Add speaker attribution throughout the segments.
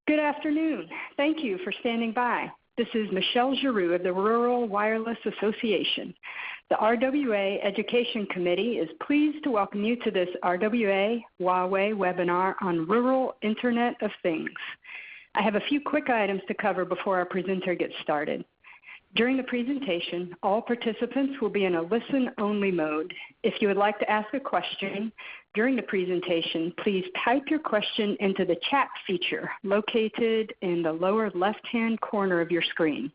Speaker 1: Good afternoon. Thank you for standing by. This is Michelle Giroux of the Rural Wireless Association. The RWA Education Committee is pleased to welcome you to this RWA Huawei webinar on Rural Internet of Things. I have a few quick items to cover before our presenter gets started. During the presentation, all participants will be in a listen-only mode. If you would like to ask a question during the presentation, please type your question into the chat feature located in the lower left-hand corner of your screen.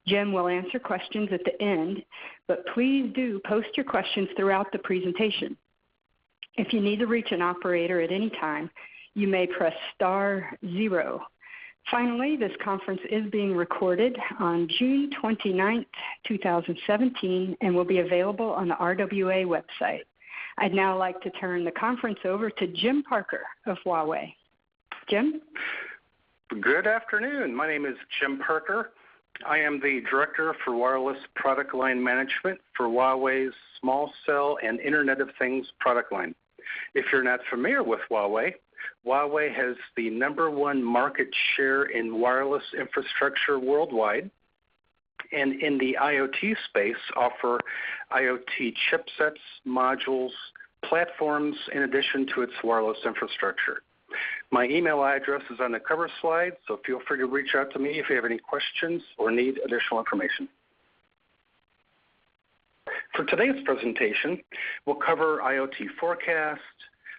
Speaker 1: Jim will answer questions at the end, but please do post your questions throughout the presentation. If you need to reach an operator at any time, you may press *0. Finally, this conference is being recorded on June 29, 2017, and will be available on the RWA website. I'd now like to turn the conference over to Jim Parker of Huawei. Jim?
Speaker 2: Good afternoon. My name is Jim Parker. I am the Director for Wireless Product Line Management for Huawei's Small Cell and Internet of Things product line. If you're not familiar with Huawei, Huawei has the #1 market share in wireless infrastructure worldwide, and in the IoT space offer IoT chipsets, modules, platforms in addition to its wireless infrastructure. My email address is on the cover slide, so feel free to reach out to me if you have any questions or need additional information. For today's presentation, we'll cover IoT forecast,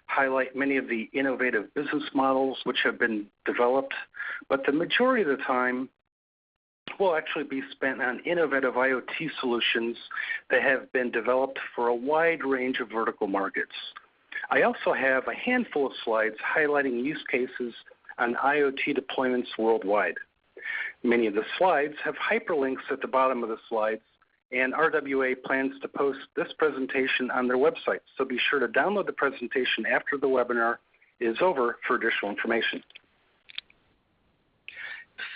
Speaker 2: highlight many of the innovative business models which have been developed, but the majority of the time will actually be spent on innovative IoT solutions that have been developed for a wide range of vertical markets. I also have a handful of slides highlighting use cases on IoT deployments worldwide. Many of the slides have hyperlinks at the bottom of the slides, and RWA plans to post this presentation on their website, so be sure to download the presentation after the webinar is over for additional information.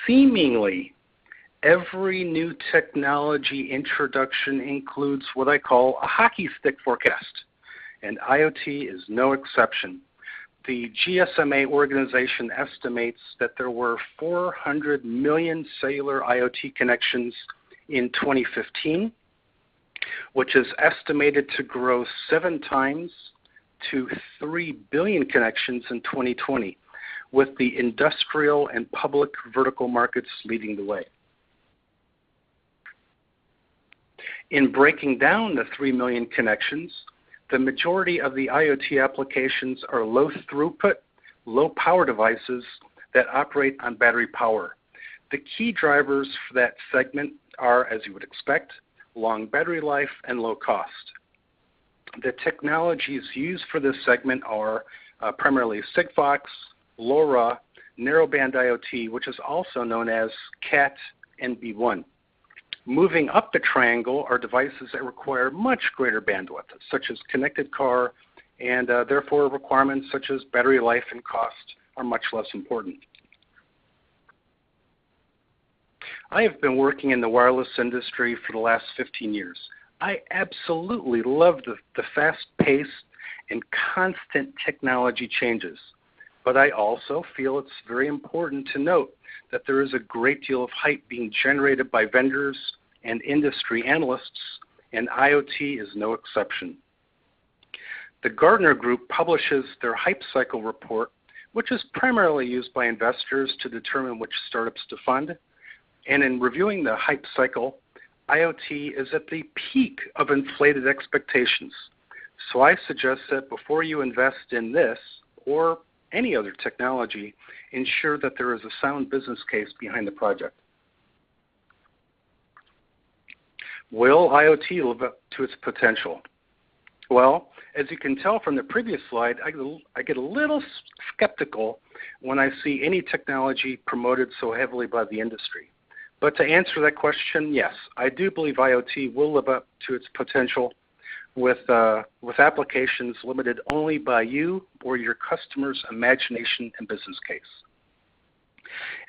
Speaker 2: Seemingly, every new technology introduction includes what I call a hockey stick forecast, and IoT is no exception. The GSMA organization estimates that there were 400 million cellular IoT connections in 2015, which is estimated to grow 7 times to 3 billion connections in 2020, with the industrial and public vertical markets leading the way. In breaking down the 3 million connections, the majority of the IoT applications are low throughput, low power devices that operate on battery power. The key drivers for that segment are, as you would expect, long battery life and low cost. The technologies used for this segment are primarily Sigfox, LoRa, narrowband IoT, which is also known as Cat NB1. Moving up the triangle are devices that require much greater bandwidth, such as connected car, and therefore requirements such as battery life and cost are much less important. I have been working in the wireless industry for the last 15 years. I absolutely love the fast pace and constant technology changes. But I also feel it's very important to note that there is a great deal of hype being generated by vendors and industry analysts, and IoT is no exception. The Gartner Group publishes their Hype Cycle report, which is primarily used by investors to determine which startups to fund. And in reviewing the hype cycle, IoT is at the peak of inflated expectations. So I suggest that before you invest in this or any other technology, ensure that there is a sound business case behind the project. Will IoT live up to its potential? Well, as you can tell from the previous slide, I get a little skeptical when I see any technology promoted so heavily by the industry. But to answer that question, yes, I do believe IoT will live up to its potential with applications limited only by you or your customer's imagination and business case.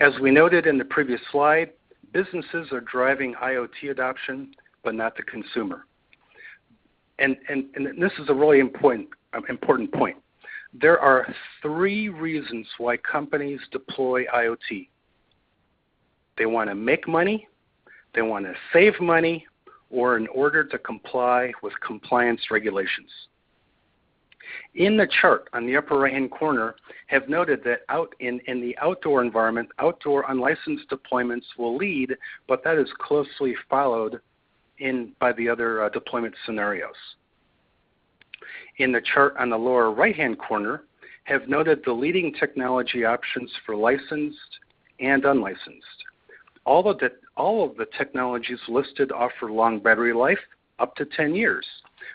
Speaker 2: As we noted in the previous slide, businesses are driving IoT adoption, but not the consumer. And this is a really important point. There are three reasons why companies deploy IoT. They want to make money, they want to save money, or in order to comply with compliance regulations. In the chart on the upper right-hand corner, have noted that out in the outdoor environment, outdoor unlicensed deployments will lead, but that is closely followed by the other deployment scenarios. In the chart on the lower right-hand corner, have noted the leading technology options for licensed and unlicensed. All of the technologies listed offer long battery life, up to 10 years,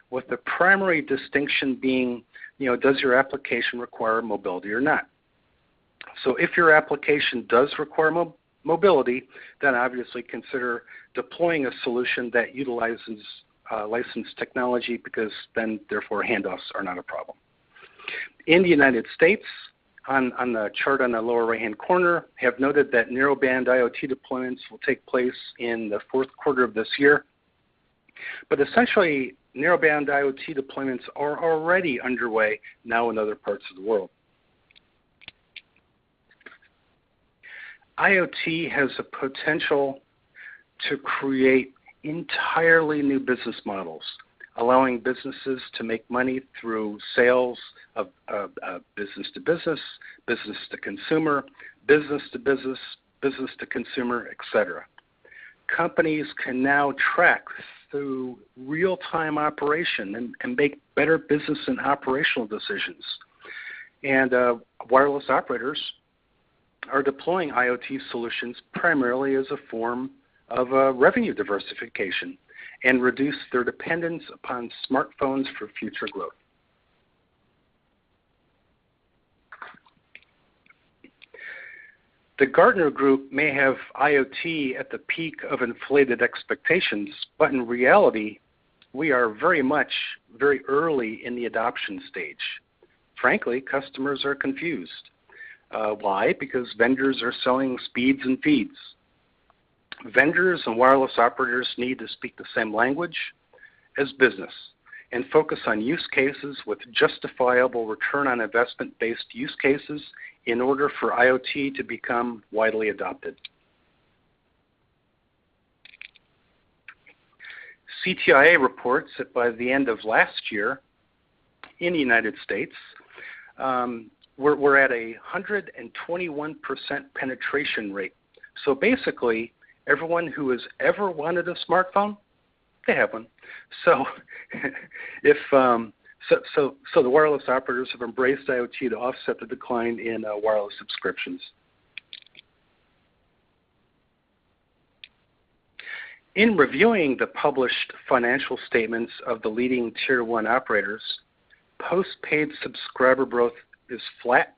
Speaker 2: with the primary distinction being, does your application require mobility or not? So if your application does require mobility, then obviously consider deploying a solution that utilizes licensed technology, because then therefore handoffs are not a problem. In the United States, on the chart on the lower right-hand corner, have noted that narrowband IoT deployments will take place in the fourth quarter of this year. But essentially, narrowband IoT deployments are already underway now in other parts of the world. IoT has the potential to create entirely new business models, allowing businesses to make money through sales of business to business, business to consumer, business to business, business to consumer, etc. Companies can now track through real-time operation and make better business and operational decisions. And wireless operators are deploying IoT solutions primarily as a form of revenue diversification and reduce their dependence upon smartphones for future growth. The Gartner Group may have IoT at the peak of inflated expectations, but in reality, we are very early in the adoption stage. Frankly, customers are confused. Why? Because vendors are selling speeds and feeds. Vendors and wireless operators need to speak the same language as business and focus on use cases with justifiable return on investment-based use cases in order for IoT to become widely adopted. CTIA reports that by the end of last year in the United States, we're at a 121% penetration rate. So basically, everyone who has ever wanted a smartphone, they have one. So, so the wireless operators have embraced IoT to offset the decline in wireless subscriptions. In reviewing the published financial statements of the leading Tier 1 operators, post-paid subscriber growth is flat,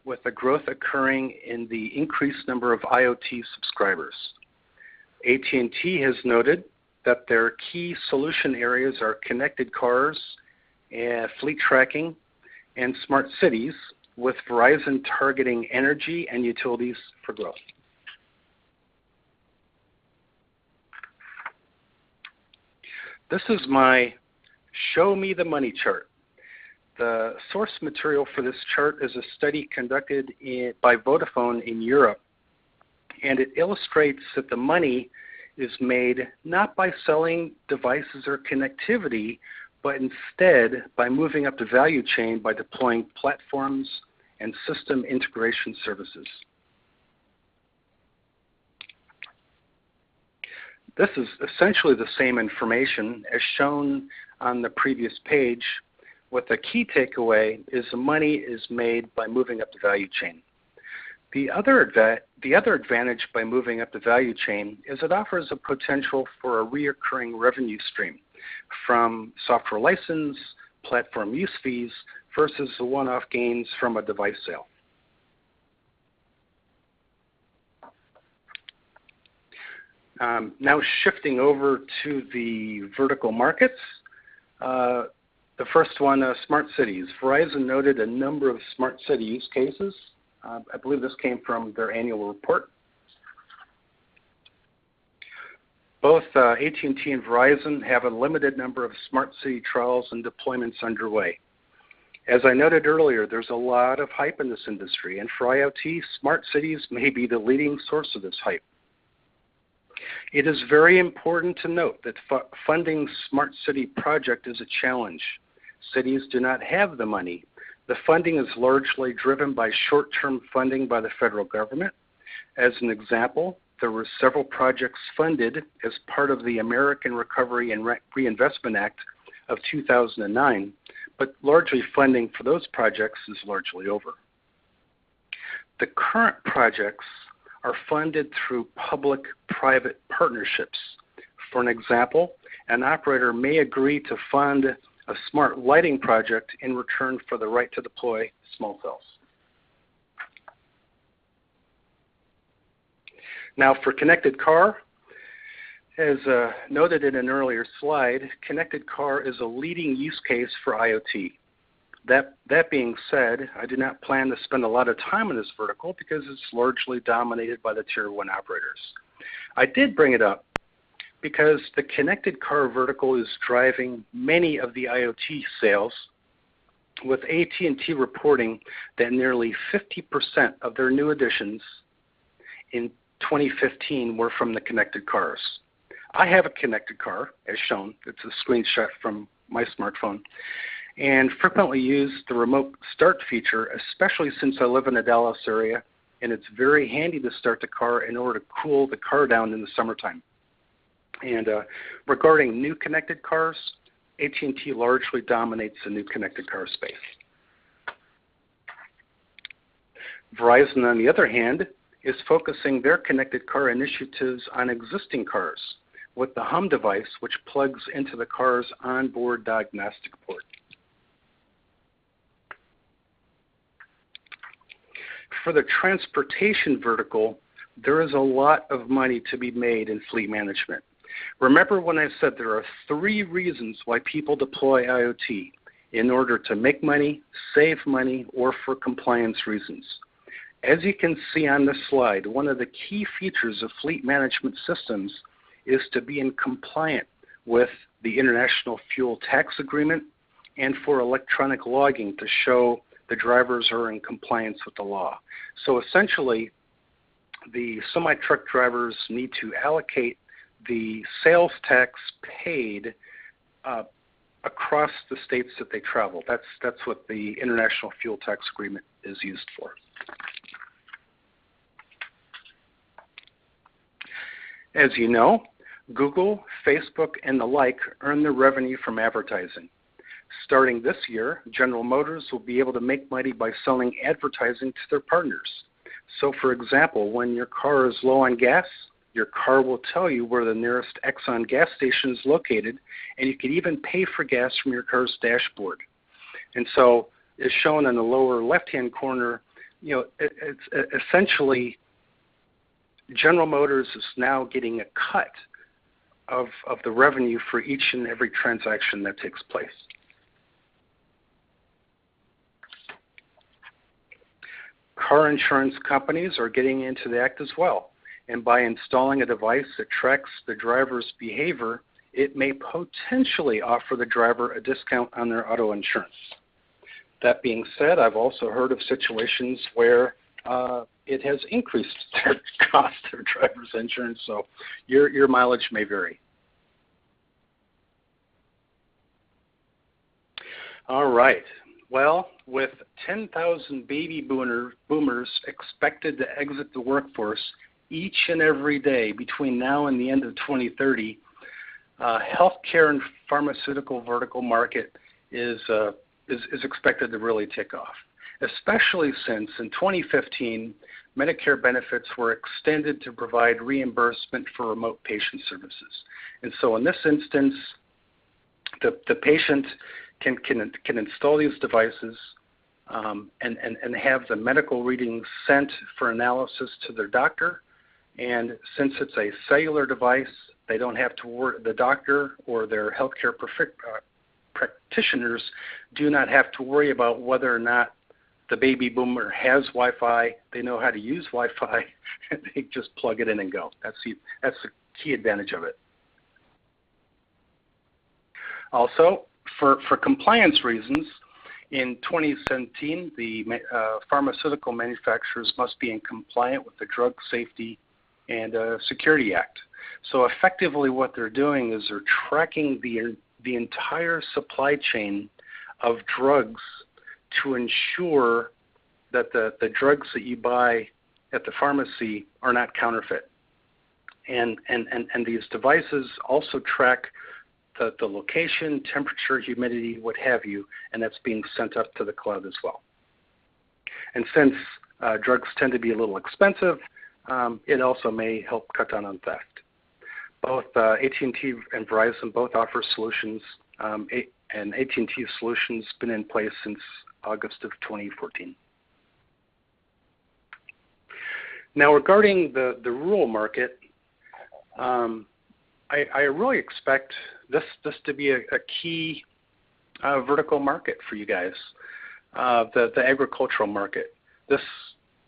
Speaker 2: with the growth occurring in the increased number of IoT subscribers. AT&T has noted that their key solution areas are connected cars, fleet tracking, and smart cities, with Verizon targeting energy and utilities for growth. This is my show me the money chart. The source material for this chart is a study conducted by Vodafone in Europe, and it illustrates that the money is made not by selling devices or connectivity, but instead by moving up the value chain by deploying platforms and system integration services. This is essentially the same information as shown on the previous page, with the key takeaway is the money is made by moving up the value chain. The other advantage by moving up the value chain is it offers a potential for a recurring revenue stream from software license, platform use fees, versus the one-off gains from a device sale. Now shifting over to the vertical markets. The first one, smart cities. Verizon noted a number of smart city use cases. I believe this came from their annual report. Both AT&T and Verizon have a limited number of smart city trials and deployments underway. As I noted earlier, there's a lot of hype in this industry, and for IoT, smart cities may be the leading source of this hype. It is very important to note that funding smart city project is a challenge. Cities do not have the money. The funding is largely driven by short-term funding by the federal government. As an example, there were several projects funded as part of the American Recovery and Reinvestment Act of 2009, but largely funding for those projects is largely over. The current projects are funded through public-private partnerships. For an example, an operator may agree to fund a smart lighting project in return for the right to deploy small cells. Now for connected car, as noted in an earlier slide, connected car is a leading use case for IoT. That being said, I do not plan to spend a lot of time on this vertical because it's largely dominated by the Tier 1 operators. I did bring it up because the connected car vertical is driving many of the IoT sales, with AT&T reporting that nearly 50% of their new additions in 2015 were from the connected cars. I have a connected car, as shown. It's a screenshot from my smartphone, and frequently use the remote start feature, especially since I live in the Dallas area, and it's very handy to start the car in order to cool the car down in the summertime. And regarding new connected cars, AT&T largely dominates the new connected car space. Verizon, on the other hand, is focusing their connected car initiatives on existing cars with the Hum device, which plugs into the car's onboard diagnostic port. For the transportation vertical, there is a lot of money to be made in fleet management. Remember when I said there are 3 reasons why people deploy IoT: in order to make money, save money, or for compliance reasons. As you can see on this slide, one of the key features of fleet management systems is to be in compliant with the International Fuel Tax Agreement and for electronic logging to show the drivers are in compliance with the law. So essentially, the semi-truck drivers need to allocate the sales tax paid across the states that they travel. That's what the International Fuel Tax Agreement is used for. As you know, Google, Facebook, and the like earn their revenue from advertising. Starting this year, General Motors will be able to make money by selling advertising to their partners. So for example, when your car is low on gas, your car will tell you where the nearest Exxon gas station is located, and you can even pay for gas from your car's dashboard. And so, as shown in the lower left-hand corner, it's essentially General Motors is now getting a cut of the revenue for each and every transaction that takes place. Car insurance companies are getting into the act as well, and by installing a device that tracks the driver's behavior, it may potentially offer the driver a discount on their auto insurance. That being said, I've also heard of situations where it has increased their cost of driver's insurance, so your mileage may vary. All right. Well, with 10,000 baby boomers expected to exit the workforce each and every day between now and the end of 2030, healthcare and pharmaceutical vertical market is expected to really take off, especially since in 2015, Medicare benefits were extended to provide reimbursement for remote patient services. And so in this instance, the patient can install these devices and have the medical readings sent for analysis to their doctor. And since it's a cellular device, they don't have to worry, the doctor or their healthcare practitioners do not have to worry about whether or not the baby boomer has Wi-Fi. They know how to use Wi-Fi, and they just plug it in and go. That's the key advantage of it. Also, for compliance reasons, In 2017, the pharmaceutical manufacturers must be in compliant with the Drug Safety and Security Act. So effectively what they're doing is they're tracking the entire supply chain of drugs to ensure that the drugs that you buy at the pharmacy are not counterfeit. And these devices also track the location, temperature, humidity, what have you, and that's being sent up to the cloud as well. And since drugs tend to be a little expensive, it also may help cut down on theft. Both AT&T and Verizon both offer solutions, and AT&T's solution's been in place since August of 2014. Now, regarding the rural market, I really expect this to be a key vertical market for you guys, the agricultural market.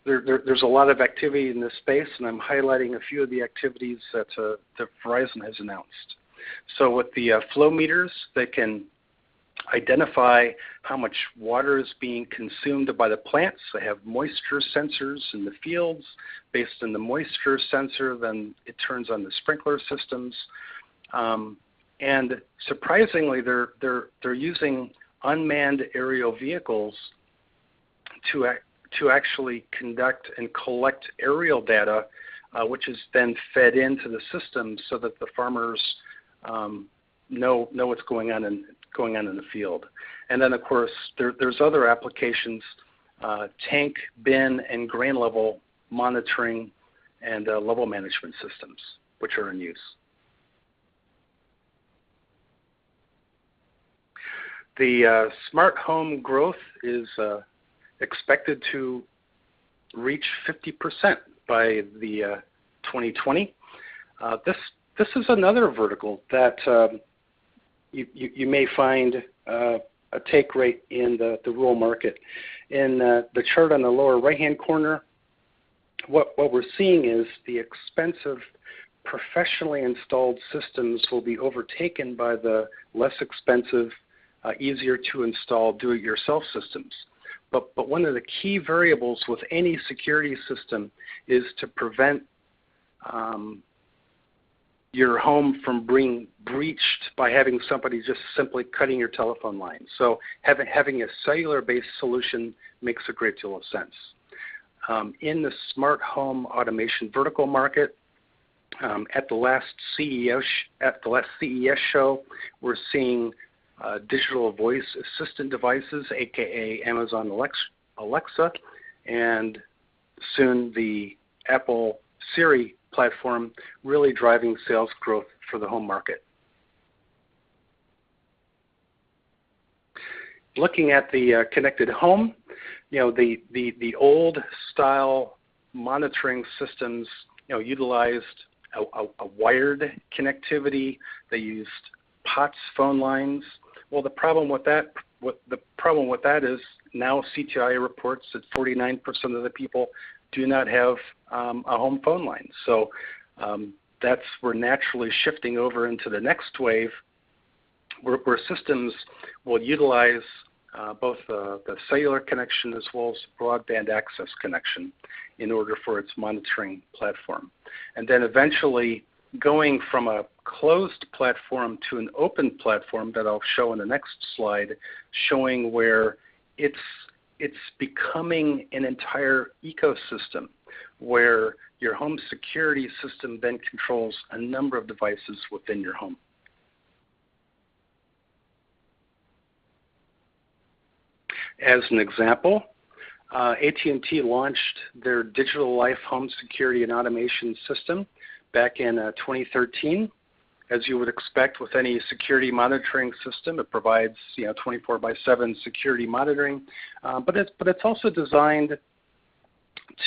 Speaker 2: There's a lot of activity in this space, and I'm highlighting a few of the activities that Verizon has announced. So with the flow meters, they can identify how much water is being consumed by the plants. They have moisture sensors in the fields. Based on the moisture sensor, then it turns on the sprinkler systems. And surprisingly, they're using unmanned aerial vehicles to actually conduct and collect aerial data, which is then fed into the system so that the farmers know what's going on in the field. And then, of course, there's other applications, tank, bin, and grain level monitoring and level management systems, which are in use. The smart home growth is expected to reach 50% by the 2020. This is another vertical that you may find a take rate in the rural market. In the chart on the lower right-hand corner, what we're seeing is the expensive professionally installed systems will be overtaken by the less expensive, easier to install do-it-yourself systems. But one of the key variables with any security system is to prevent your home from being breached by having somebody just simply cutting your telephone line. So having a cellular-based solution makes a great deal of sense. In the smart home automation vertical market, at the last CES show, we're seeing digital voice assistant devices, aka Amazon Alexa, and soon the Apple Siri platform, really driving sales growth for the home market. Looking at the connected home, the old style monitoring systems, utilized a wired connectivity. They used POTS phone lines. Well, the problem with that is now CTI reports that 49% of the people do not have a home phone line. So we're naturally shifting over into the next wave, where systems will utilize both the cellular connection as well as broadband access connection in order for its monitoring platform. And then eventually going from a closed platform to an open platform that I'll show in the next slide, showing where it's becoming an entire ecosystem where your home security system then controls a number of devices within your home. As an example, AT&T launched their Digital Life Home Security and Automation System back in 2013. As you would expect with any security monitoring system, it provides 24/7 security monitoring, but it's also designed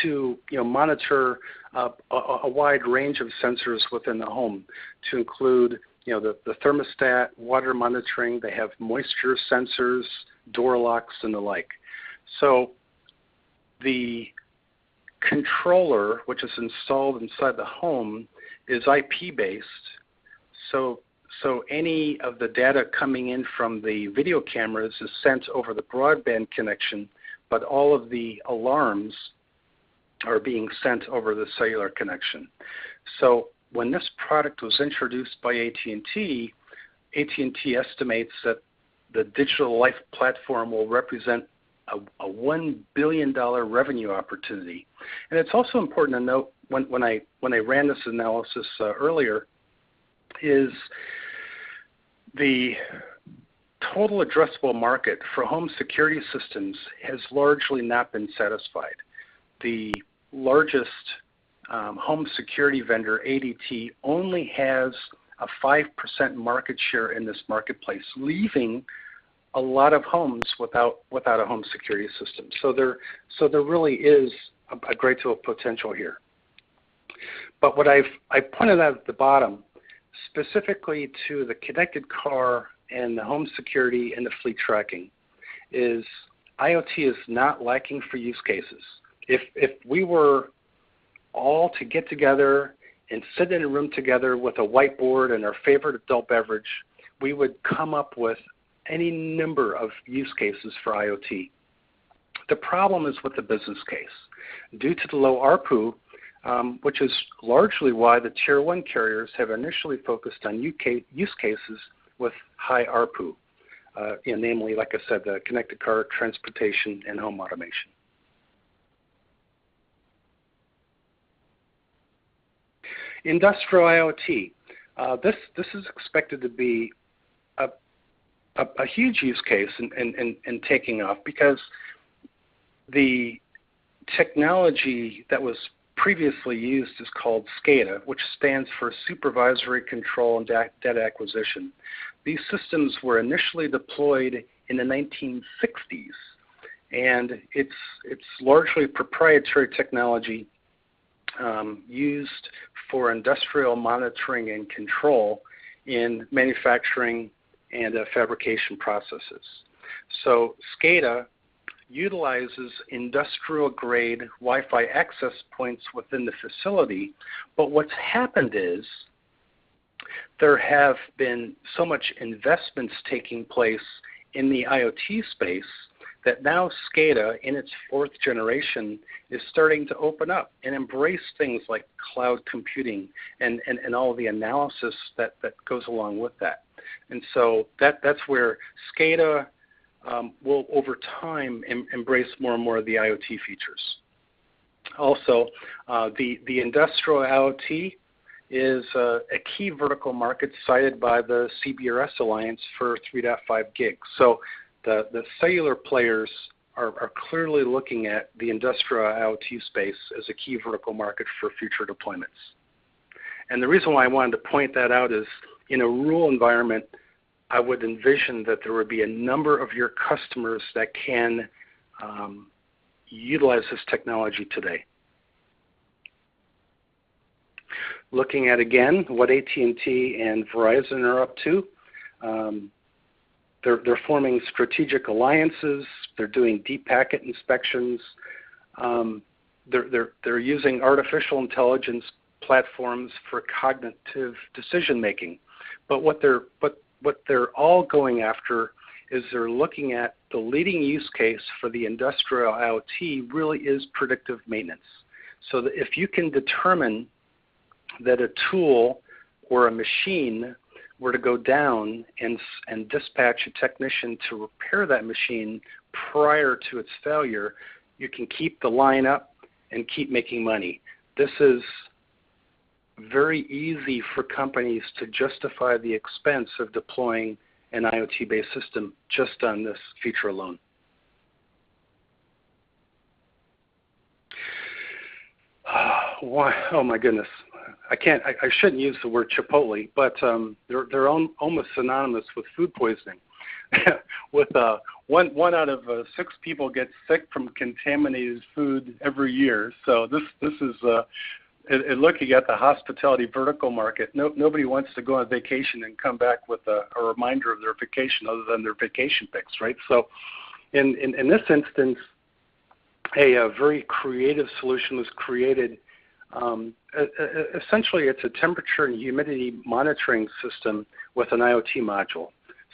Speaker 2: to monitor a wide range of sensors within the home, to include the thermostat, water monitoring. They have moisture sensors, door locks, and the like. So the controller, which is installed inside the home, is IP-based. So So any of the data coming in from the video cameras is sent over the broadband connection, but all of the alarms are being sent over the cellular connection. So when this product was introduced by AT&T estimates that the digital life platform will represent a $1 billion revenue opportunity. And it's also important to note when I ran this analysis earlier is the total addressable market for home security systems has largely not been satisfied. The largest home security vendor, ADT, only has a 5% market share in this marketplace, leaving a lot of homes without a home security system. So there really is a great deal of potential here. But what I pointed out at the bottom, specifically to the connected car and the home security and the fleet tracking, is IoT is not lacking for use cases. If we were all to get together and sit in a room together with a whiteboard and our favorite adult beverage, we would come up with any number of use cases for IoT. The problem is with the business case. Due to the low ARPU, which is largely why the Tier 1 carriers have initially focused on use cases with high ARPU, namely, like I said, the connected car, transportation, and home automation. Industrial IoT. This is expected to be a huge use case in taking off, because the technology that was previously used is called SCADA, which stands for Supervisory Control and Data Acquisition. These systems were initially deployed in the 1960s, and it's largely proprietary technology used for industrial monitoring and control in manufacturing and fabrication processes. So SCADA utilizes industrial-grade Wi-Fi access points within the facility, but what's happened is there have been so much investments taking place in the IoT space that now SCADA, in its 4th generation, is starting to open up and embrace things like cloud computing and all the analysis that goes along with that. And so that's where SCADA will, over time, embrace more and more of the IoT features. Also, the industrial IoT is a key vertical market cited by the CBRS Alliance for 3.5 gigs. So the cellular players are clearly looking at the industrial IoT space as a key vertical market for future deployments. And the reason why I wanted to point that out is, in a rural environment, I would envision that there would be a number of your customers that can utilize this technology today. Looking at, again, what AT&T and Verizon are up to, they're forming strategic alliances. They're doing deep packet inspections. They're using artificial intelligence platforms for cognitive decision making. But what they're all going after is they're looking at the leading use case for the industrial IoT really is predictive maintenance. So that if you can determine that a tool or a machine were to go down and dispatch a technician to repair that machine prior to its failure, you can keep the line up and keep making money. This is very easy for companies to justify the expense of deploying an IoT-based system just on this feature alone. Oh my goodness. I shouldn't use the word Chipotle, but they're almost synonymous with food poisoning. With one out of 6 people get sick from contaminated food every year. So this is and looking at the hospitality vertical market, nobody wants to go on vacation and come back with a reminder of their vacation other than their vacation pics, right? So in this instance, a very creative solution was created Essentially, it's a temperature and humidity monitoring system with an IoT module.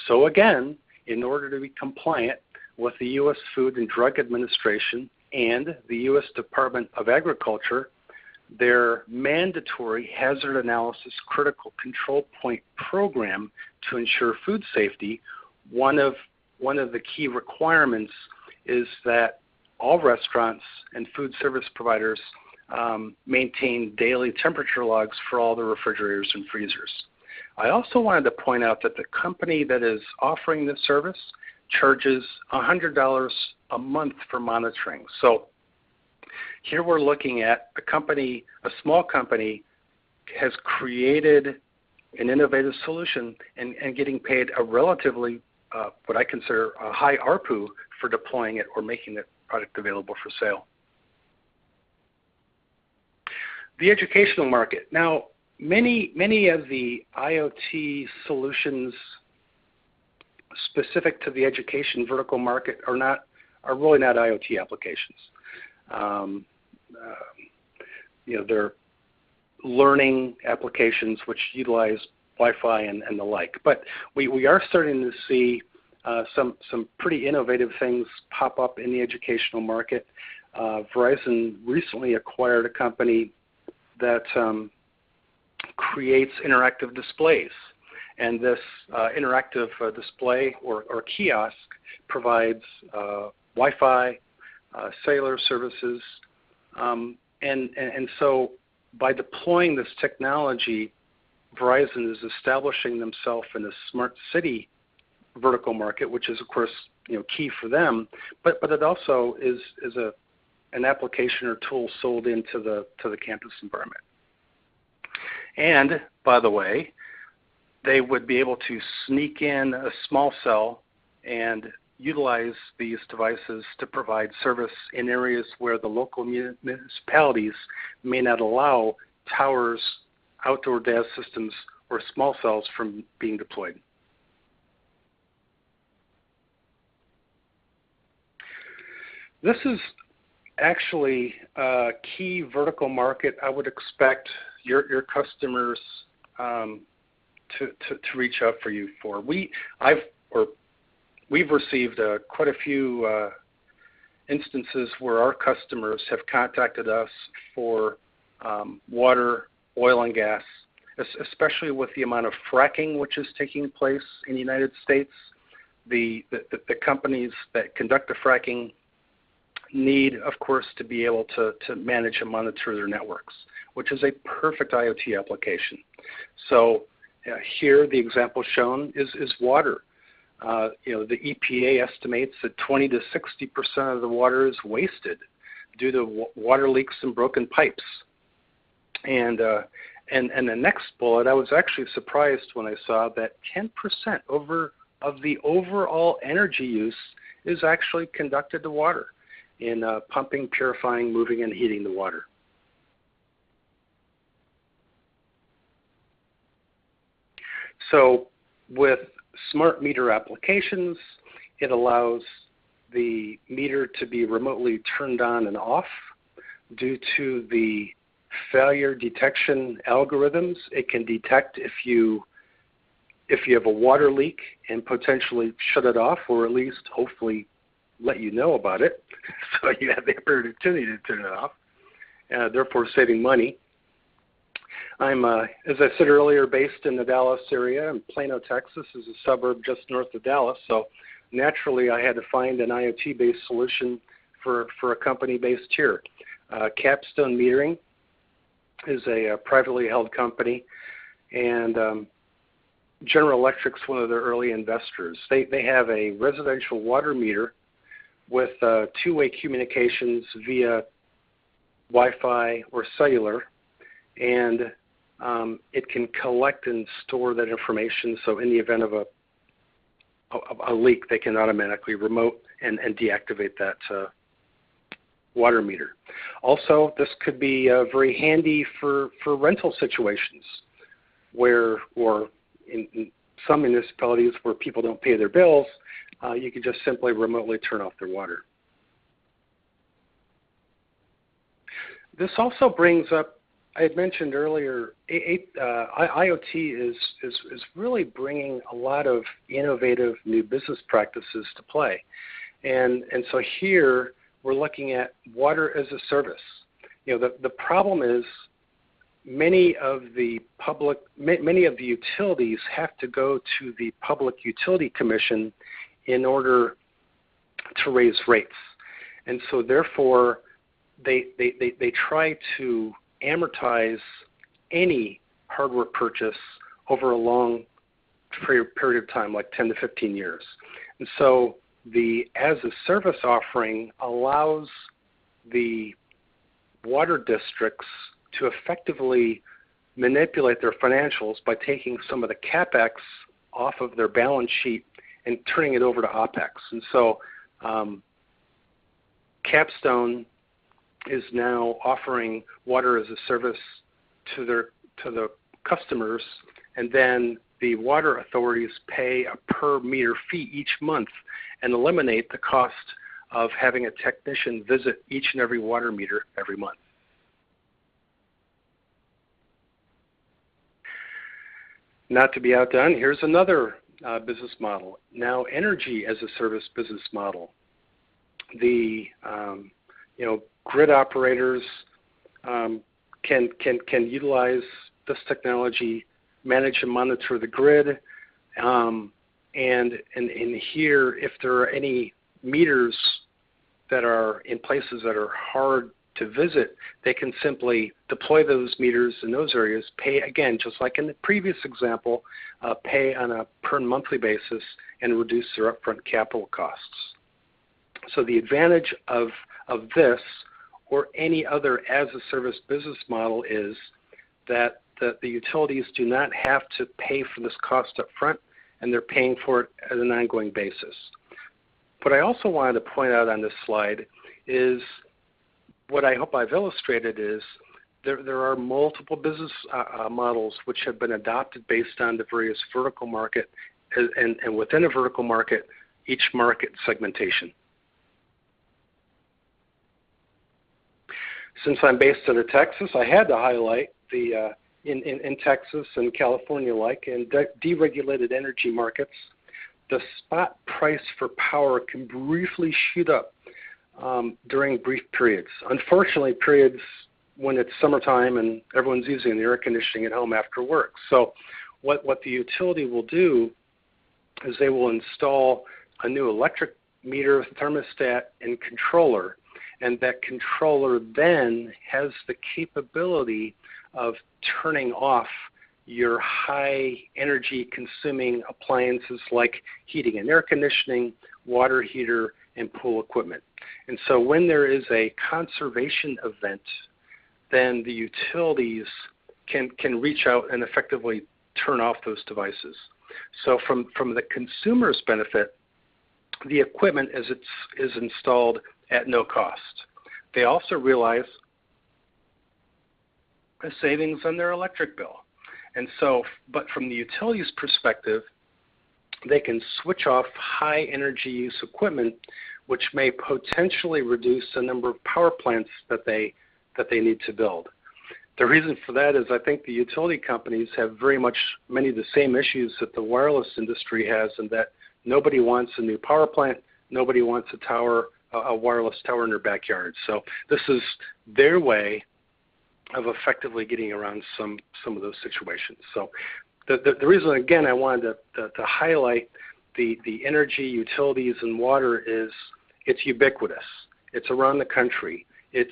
Speaker 2: So again, in order to be compliant with the U.S. Food and Drug Administration and the U.S. Department of Agriculture, their mandatory hazard analysis critical control point program to ensure food safety, one of the key requirements is that all restaurants and food service providers maintain daily temperature logs for all the refrigerators and freezers. I also wanted to point out that the company that is offering this service charges $100 a month for monitoring. So here we're looking at a small company has created an innovative solution and getting paid a relatively, what I consider a high ARPU for deploying it or making the product available for sale. The educational market. Now, many of the IoT solutions specific to the education vertical market are really not IoT applications. They're learning applications which utilize Wi-Fi and the like. But we are starting to see some pretty innovative things pop up in the educational market. Verizon recently acquired a company that creates interactive displays. And this interactive display or kiosk provides Wi-Fi, cellular services, and so by deploying this technology, Verizon is establishing themselves in a smart city vertical market, which is of course key for them. But it also is an application or tool sold into the campus environment. And by the way, they would be able to sneak in a small cell and utilize these devices to provide service in areas where the local municipalities may not allow towers, outdoor DAS systems, or small cells from being deployed. This is actually a key vertical market I would expect your customers to reach out for you for. We've received quite a few instances where our customers have contacted us for water, oil, and gas, especially with the amount of fracking which is taking place in the United States. The companies that conduct the fracking need, of course, to be able to manage and monitor their networks, which is a perfect IoT application. So here the example shown is water. The EPA estimates that 20 to 60% of the water is wasted due to water leaks and broken pipes. And the next bullet, I was actually surprised when I saw that 10% of the overall energy use is actually conducted to water in pumping, purifying, moving, and heating the water. So with smart meter applications, it allows the meter to be remotely turned on and off due to the failure detection algorithms. It can detect if you have a water leak and potentially shut it off, or at least hopefully let you know about it so you have the opportunity to turn it off, therefore saving money. I'm, as I said earlier, based in the Dallas area, and Plano, Texas is a suburb just north of Dallas, so naturally I had to find an IoT-based solution for a company based here. Capstone Metering is a privately held company, and General Electric's one of their early investors. They have a residential water meter with two-way communications via Wi-Fi or cellular, and it can collect and store that information, so in the event of a leak, they can automatically remote and deactivate that water meter. Also, this could be very handy for rental situations or in some municipalities where people don't pay their bills, you can just simply remotely turn off their water. This also brings up I had mentioned earlier, IoT is really bringing a lot of innovative new business practices to play. And so here we're looking at water as a service. The problem is many of the utilities have to go to the Public Utility Commission in order to raise rates. And so therefore they try to amortize any hardware purchase over a long period of time, like 10 to 15 years. And so the as-a-service offering allows the water districts to effectively manipulate their financials by taking some of the CapEx off of their balance sheet and turning it over to OpEx. And so Capstone is now offering water as a service to the customers, and then the water authorities pay a per meter fee each month and eliminate the cost of having a technician visit each and every water meter every month. Not to be outdone, here's another business model. Now, energy as a service business model. The grid operators can utilize this technology, manage and monitor the grid, and here, if there are any meters that are in places that are hard to visit, they can simply deploy those meters in those areas, pay again, just like in the previous example, pay on a per monthly basis and reduce their upfront capital costs. So the advantage of this or any other as-a-service business model is that the utilities do not have to pay for this cost up front, and they're paying for it at an ongoing basis. What I also wanted to point out on this slide is what I hope I've illustrated is there are multiple business models which have been adopted based on the various vertical market and within a vertical market, each market segmentation. Since I'm based out of Texas, I had to highlight the in Texas and California, like in deregulated energy markets, the spot price for power can briefly shoot up during brief periods. Unfortunately, periods when it's summertime and everyone's using the air conditioning at home after work. So what the utility will do is they will install a new electric meter, thermostat, and controller. And that controller then has the capability of turning off your high energy consuming appliances like heating and air conditioning, water heater, and pool equipment. And so when there is a conservation event, then the utilities can reach out and effectively turn off those devices. So from the consumer's benefit, the equipment is installed at no cost. They also realize a savings on their electric bill. And so, but from the utility's perspective, they can switch off high energy use equipment, which may potentially reduce the number of power plants that they need to build. The reason for that is I think the utility companies have very much many of the same issues that the wireless industry has, in that nobody wants a new power plant, nobody wants a wireless tower in their backyard. So this is their way of effectively getting around some of those situations. So the reason, again, I wanted to highlight the energy, utilities, and water is it's ubiquitous. It's around the country. It's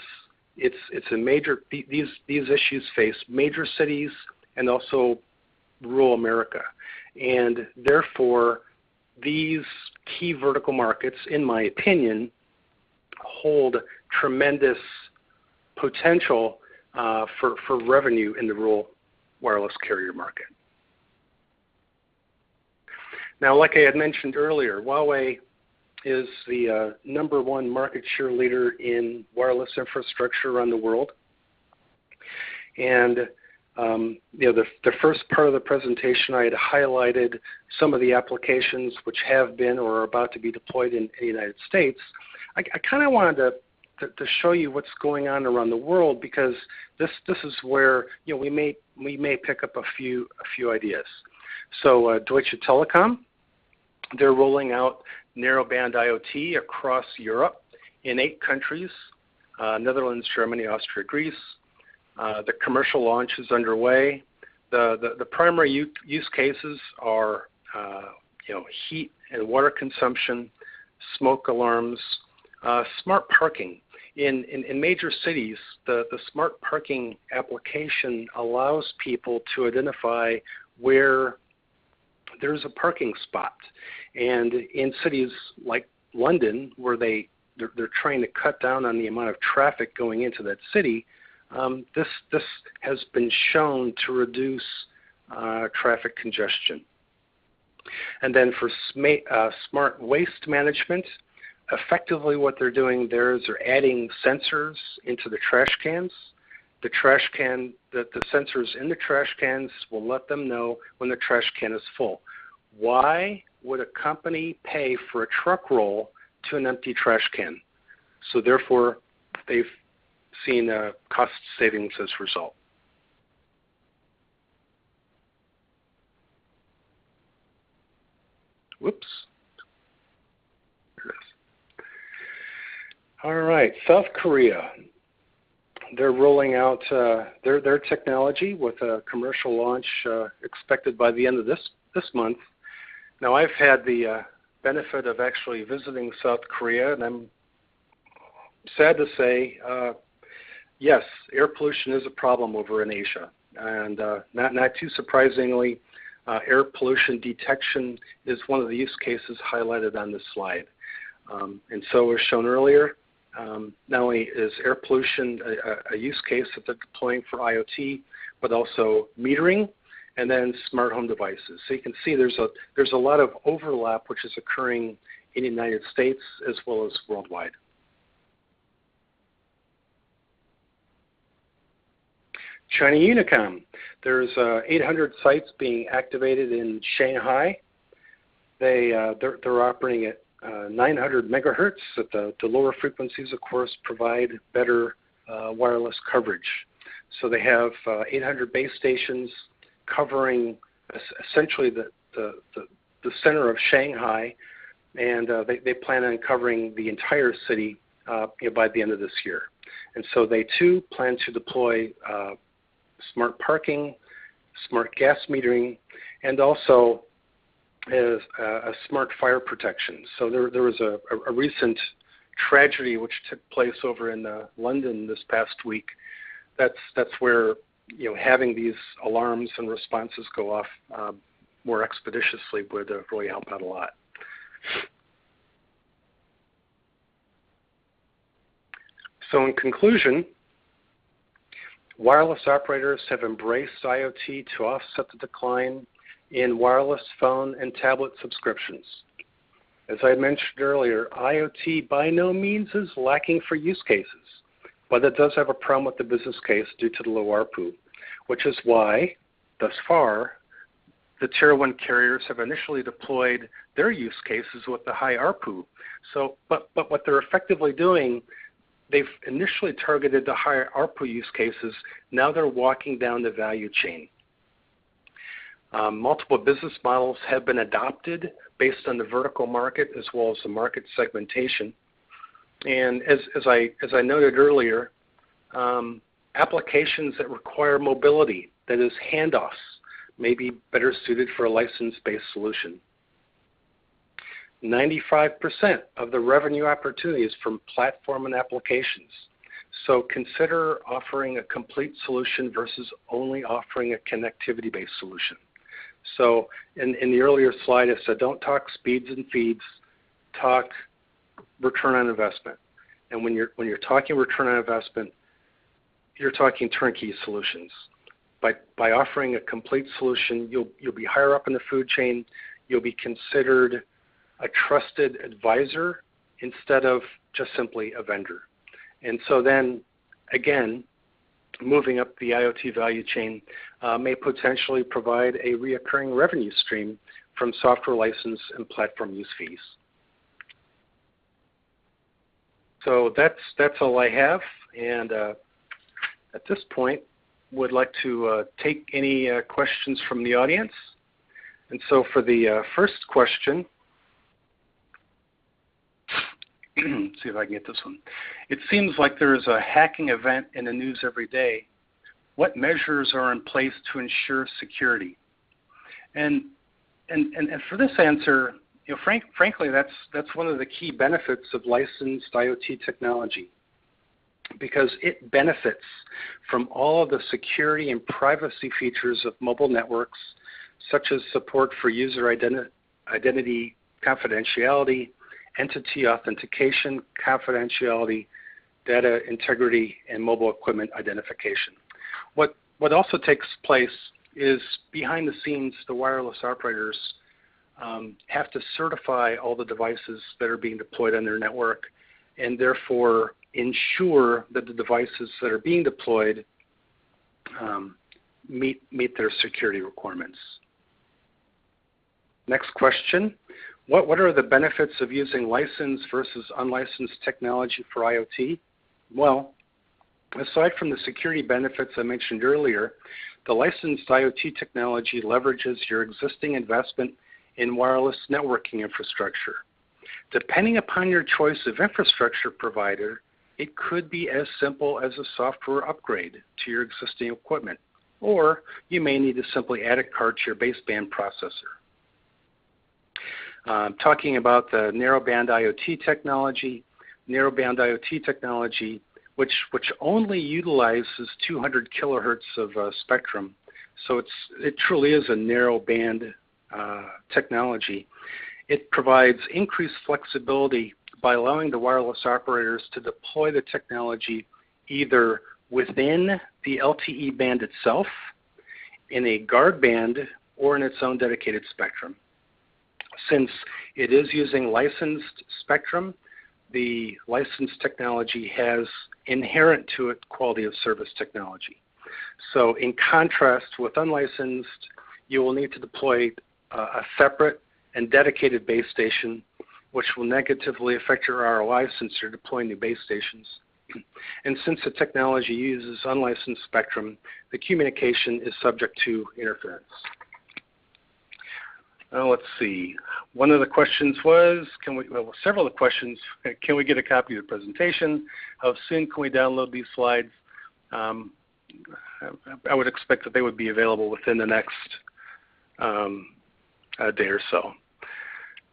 Speaker 2: a major, these issues face major cities and also rural America. And therefore, these key vertical markets, in my opinion, hold tremendous potential for revenue in the rural wireless carrier market. Now, like I had mentioned earlier, Huawei is the #1 market share leader in wireless infrastructure around the world. And the first part of the presentation, I had highlighted some of the applications which have been or are about to be deployed in the United States. I kind of wanted to show you what's going on around the world, because this is where we may pick up a few ideas. So Deutsche Telekom, they're rolling out narrowband IoT across Europe in 8 countries: Netherlands, Germany, Austria, Greece. The commercial launch is underway. The primary use cases are heat and water consumption, smoke alarms, smart parking. In major cities, the smart parking application allows people to identify where there's a parking spot. And in cities like London, where they're trying to cut down on the amount of traffic going into that city, this has been shown to reduce traffic congestion. And then for smart waste management, effectively what they're doing there is they're adding sensors into the trash cans. The sensors in the trash cans will let them know when the trash can is full. Why would a company pay for a truck roll to an empty trash can? So therefore, they've seen cost savings as a result. Whoops. There it is. All right, South Korea. They're rolling out their technology with a commercial launch expected by the end of this month. Now, I've had the benefit of actually visiting South Korea, and I'm sad to say, yes, air pollution is a problem over in Asia. And not too surprisingly, air pollution detection is one of the use cases highlighted on this slide. And so as shown earlier, not only is air pollution a use case that they're deploying for IoT, but also metering and then smart home devices. So you can see there's a lot of overlap which is occurring in the United States as well as worldwide. China Unicom. There's 800 sites being activated in Shanghai. They're operating at 900 megahertz. At the lower frequencies, of course, provide better wireless coverage. So they have 800 base stations covering essentially the center of Shanghai, and they plan on covering the entire city by the end of this year. And so they too plan to deploy smart parking, smart gas metering, and also as a smart fire protection. So there was a recent tragedy which took place over in London this past week. That's where having these alarms and responses go off more expeditiously would really help out a lot. So in conclusion, wireless operators have embraced IoT to offset the decline in wireless phone and tablet subscriptions. As I mentioned earlier, IoT by no means is lacking for use cases, but it does have a problem with the business case due to the low ARPU, which is why, thus far, the Tier 1 carriers have initially deployed their use cases with the high ARPU. So, but what they're effectively doing, they've initially targeted the higher ARPU use cases. Now they're walking down the value chain. Multiple business models have been adopted based on the vertical market as well as the market segmentation. And as I noted earlier, applications that require mobility, that is handoffs, may be better suited for a license-based solution. 95% of the revenue opportunity is from platform and applications. So consider offering a complete solution versus only offering a connectivity-based solution. So in the earlier slide, I said don't talk speeds and feeds, talk return on investment. And when you're talking return on investment, you're talking turnkey solutions. By offering a complete solution, you'll be higher up in the food chain. You'll be considered a trusted advisor instead of just simply a vendor. And so then, again, moving up the IoT value chain may potentially provide a reoccurring revenue stream from software license and platform use fees. So that's all I have, and at this point, would like to take any questions from the audience. And so for the first question, let's see if I can get this one. It seems like there is a hacking event in the news every day. What measures are in place to ensure security? And for this answer, frankly, that's one of the key benefits of licensed IoT technology, because it benefits from all of the security and privacy features of mobile networks, such as support for user identity confidentiality, entity authentication confidentiality, data integrity, and mobile equipment identification. What also takes place is behind the scenes, the wireless operators have to certify all the devices that are being deployed on their network, and therefore ensure that the devices that are being deployed meet their security requirements. Next question. What are the benefits of using licensed versus unlicensed technology for IoT? Well, aside from the security benefits I mentioned earlier, the licensed IoT technology leverages your existing investment in wireless networking infrastructure. Depending upon your choice of infrastructure provider, it could be as simple as a software upgrade to your existing equipment, or you may need to simply add a card to your baseband processor. Talking about the narrowband IoT technology, which only utilizes 200 kilohertz of spectrum, so it truly is a narrowband technology. It provides increased flexibility by allowing the wireless operators to deploy the technology either within the LTE band itself, in a guard band, or in its own dedicated spectrum. Since it is using licensed spectrum, the licensed technology has inherent to it quality of service technology. So in contrast with unlicensed, you will need to deploy a separate and dedicated base station, which will negatively affect your ROI since you're deploying new base stations. And since the technology uses unlicensed spectrum, the communication is subject to interference. Let's see. One of the questions was, several of the questions, can we get a copy of the presentation? How soon can we download these slides? I would expect that they would be available within the next day or so.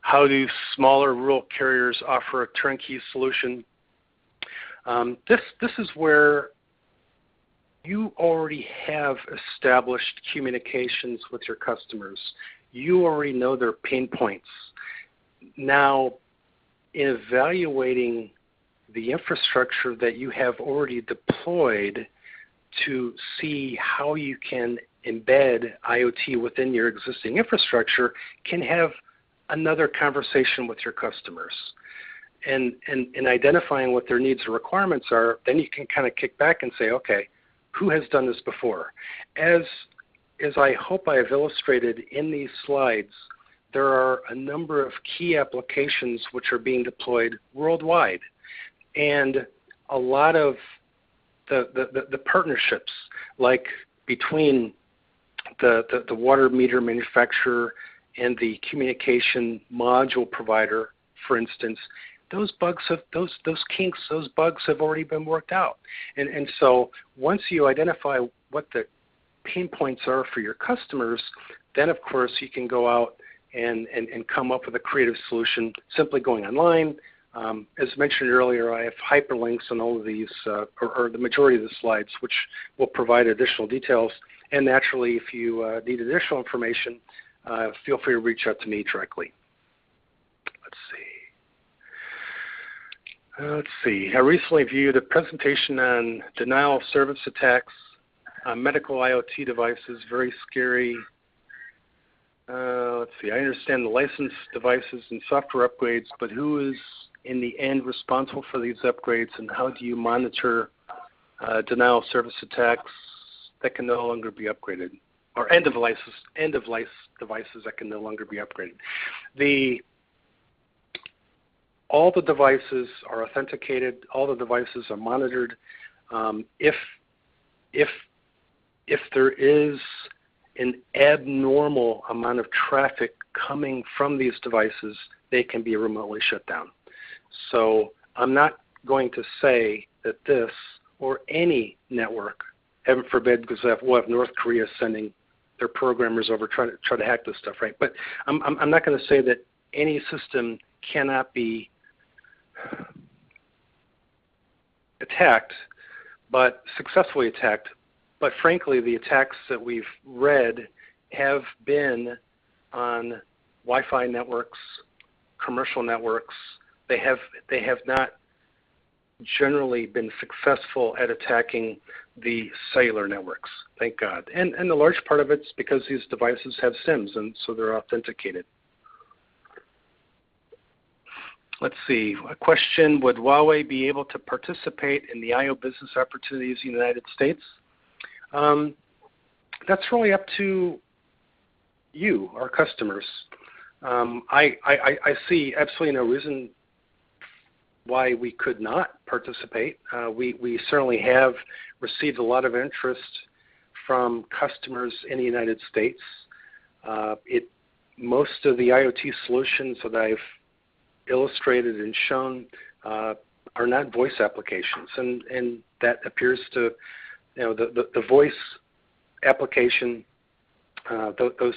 Speaker 2: How do smaller rural carriers offer a turnkey solution? This is where you already have established communications with your customers. You already know their pain points. Now, in evaluating the infrastructure that you have already deployed to see how you can embed IoT within your existing infrastructure, can have another conversation with your customers. And identifying what their needs or requirements are, then you can kind of kick back and say, okay, who has done this before? As I hope I have illustrated in these slides, there are a number of key applications which are being deployed worldwide. And a lot of the partnerships, like between the water meter manufacturer and the communication module provider, for instance, those kinks, those bugs have already been worked out. And so once you identify what the pain points are for your customers, then of course you can go out and come up with a creative solution simply going online. As mentioned earlier, I have hyperlinks on all of these, or the majority of the slides, which will provide additional details. And naturally, if you need additional information, feel free to reach out to me directly. Let's see. I recently viewed a presentation on denial of service attacks on medical IoT devices. Very scary. Let's see. I understand the licensed devices and software upgrades, but who is in the end responsible for these upgrades, and how do you monitor denial of service attacks that can no longer be upgraded, or end of life devices that can no longer be upgraded? all the devices are authenticated, all the devices are monitored. If there is an abnormal amount of traffic coming from these devices, they can be remotely shut down. So I'm not going to say that this or any network, heaven forbid, because we'll have North Korea sending their programmers over try to hack this stuff, right? But I'm not going to say that any system cannot be attacked, but successfully attacked. But frankly, the attacks that we've read have been on Wi-Fi networks, commercial networks. They have not generally been successful at attacking the cellular networks, thank God. And the large part of it's because these devices have SIMs, and so they're authenticated. Let's see, a question, would Huawei be able to participate in the IO business opportunities in the United States? That's really up to you, our customers. I see absolutely no reason why we could not participate. We certainly have received a lot of interest from customers in the United States. Most of the IoT solutions that I've illustrated and shown are not voice applications, and that appears to, the voice application, those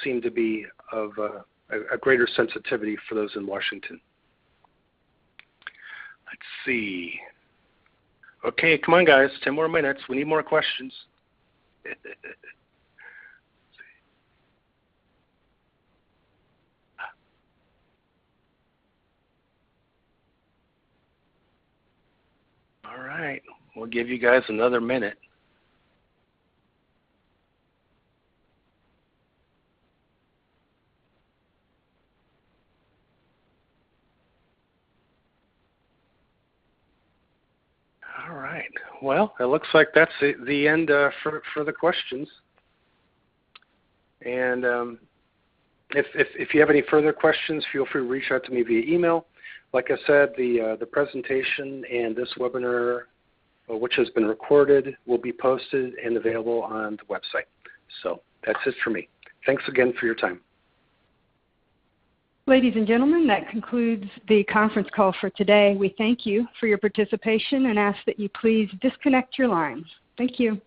Speaker 2: seem to be of a greater sensitivity for those in Washington. Let's see. Okay, come on, guys. 10 more minutes. We need more questions. All right. We'll give you guys another minute. All right. Well, it looks like that's the end for the questions. And if you have any further questions, feel free to reach out to me via email. Like I said, the presentation and this webinar, which has been recorded, will be posted and available on the website. So that's it for me. Thanks again for your time.
Speaker 1: Ladies and gentlemen, that concludes the conference call for today. We thank you for your participation and ask that you please disconnect your lines. Thank you.